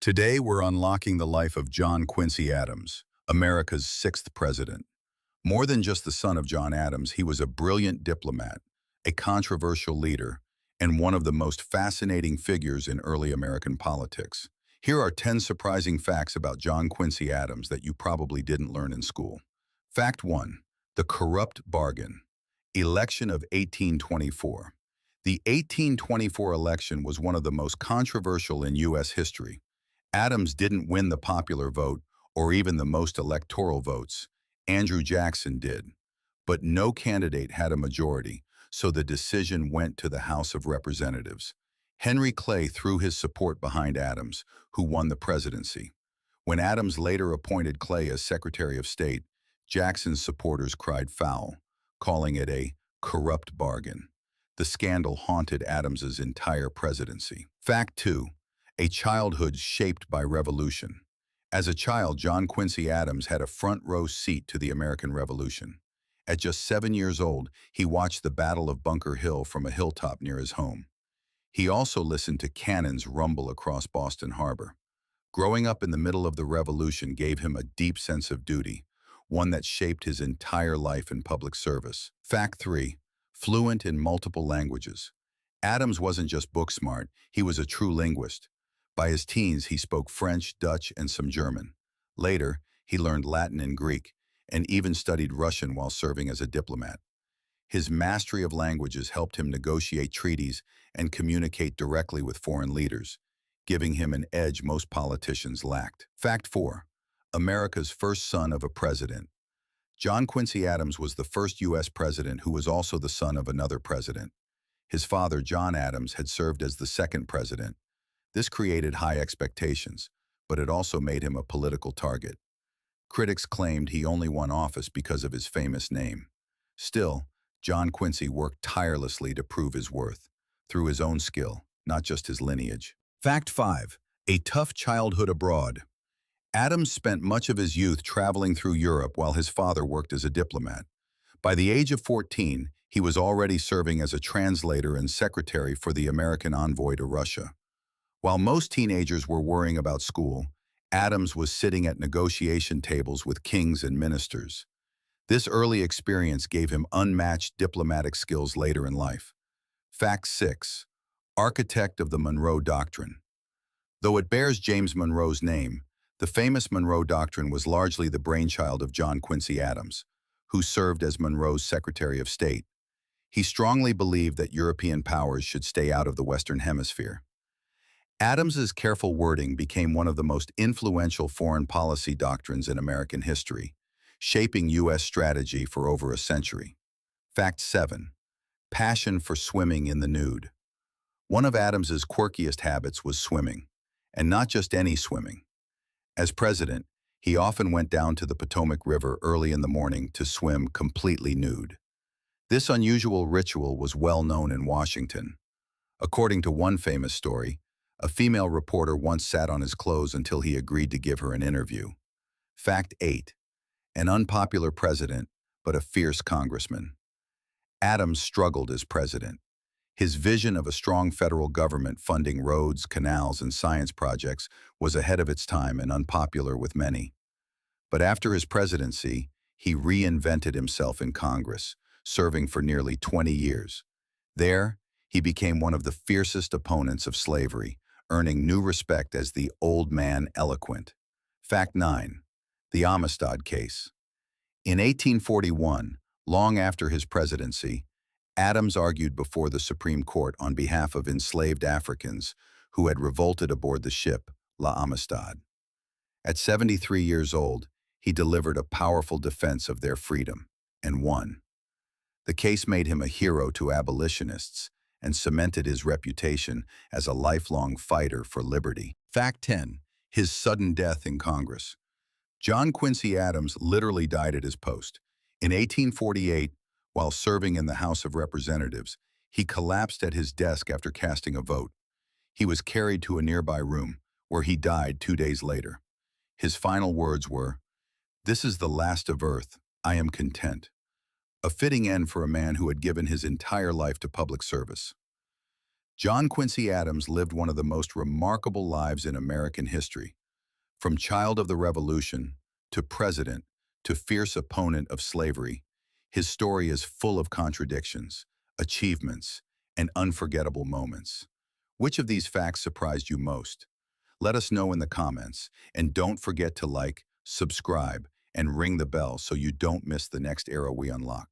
Today, we're unlocking the life of John Quincy Adams, America's sixth president. More than just the son of John Adams, he was a brilliant diplomat, a controversial leader, and one of the most fascinating figures in early American politics. Here are 10 surprising facts about John Quincy Adams that you probably didn't learn in school. Fact 1. The corrupt bargain. Election of 1824. The 1824 election was one of the most controversial in U.S. history. Adams didn't win the popular vote or even the most electoral votes. Andrew Jackson did. But no candidate had a majority, so the decision went to the House of Representatives. Henry Clay threw his support behind Adams, who won the presidency. When Adams later appointed Clay as Secretary of State, Jackson's supporters cried foul, calling it a corrupt bargain. The scandal haunted Adams's entire presidency. Fact 2. A childhood shaped by revolution. As a child, John Quincy Adams had a front-row seat to the American Revolution. At just 7 years old, he watched the Battle of Bunker Hill from a hilltop near his home. He also listened to cannons rumble across Boston Harbor. Growing up in the middle of the Revolution gave him a deep sense of duty, one that shaped his entire life in public service. Fact 3. Fluent in multiple languages. Adams wasn't just book smart, he was a true linguist. By his teens, he spoke French, Dutch, and some German. Later, he learned Latin and Greek, and even studied Russian while serving as a diplomat. His mastery of languages helped him negotiate treaties and communicate directly with foreign leaders, giving him an edge most politicians lacked. Fact 4. America's first son of a president. John Quincy Adams was the first U.S. president who was also the son of another president. His father, John Adams, had served as the second president. This created high expectations, but it also made him a political target. Critics claimed he only won office because of his famous name. Still, John Quincy worked tirelessly to prove his worth, through his own skill, not just his lineage. Fact 5. A tough childhood abroad. Adams spent much of his youth traveling through Europe while his father worked as a diplomat. By the age of 14, he was already serving as a translator and secretary for the American envoy to Russia. While most teenagers were worrying about school, Adams was sitting at negotiation tables with kings and ministers. This early experience gave him unmatched diplomatic skills later in life. Fact 6. Architect of the Monroe Doctrine. Though it bears James Monroe's name, the famous Monroe Doctrine was largely the brainchild of John Quincy Adams, who served as Monroe's Secretary of State. He strongly believed that European powers should stay out of the Western Hemisphere. Adams's careful wording became one of the most influential foreign policy doctrines in American history, shaping U.S. strategy for over a century. Fact 7. Passion for swimming in the nude. One of Adams's quirkiest habits was swimming, and not just any swimming. As president, he often went down to the Potomac River early in the morning to swim completely nude. This unusual ritual was well known in Washington. According to one famous story, a female reporter once sat on his clothes until he agreed to give her an interview. Fact 8. An unpopular president, but a fierce congressman. Adams struggled as president. His vision of a strong federal government funding roads, canals, and science projects was ahead of its time and unpopular with many. But after his presidency, he reinvented himself in Congress, serving for nearly 20 years. There, he became one of the fiercest opponents of slavery, earning new respect as the old man eloquent. Fact 9. The Amistad case. In 1841, long after his presidency, Adams argued before the Supreme Court on behalf of enslaved Africans who had revolted aboard the ship, La Amistad. At 73 years old, he delivered a powerful defense of their freedom, and won. The case made him a hero to abolitionists and cemented his reputation as a lifelong fighter for liberty. Fact 10. His sudden death in Congress. John Quincy Adams literally died at his post. In 1848, while serving in the House of Representatives, he collapsed at his desk after casting a vote. He was carried to a nearby room, where he died 2 days later. His final words were, "This is the last of earth. I am content." A fitting end for a man who had given his entire life to public service. John Quincy Adams lived one of the most remarkable lives in American history. From child of the Revolution, to president, to fierce opponent of slavery, his story is full of contradictions, achievements, and unforgettable moments. Which of these facts surprised you most? Let us know in the comments, and don't forget to like, subscribe, and ring the bell so you don't miss the next era we unlock.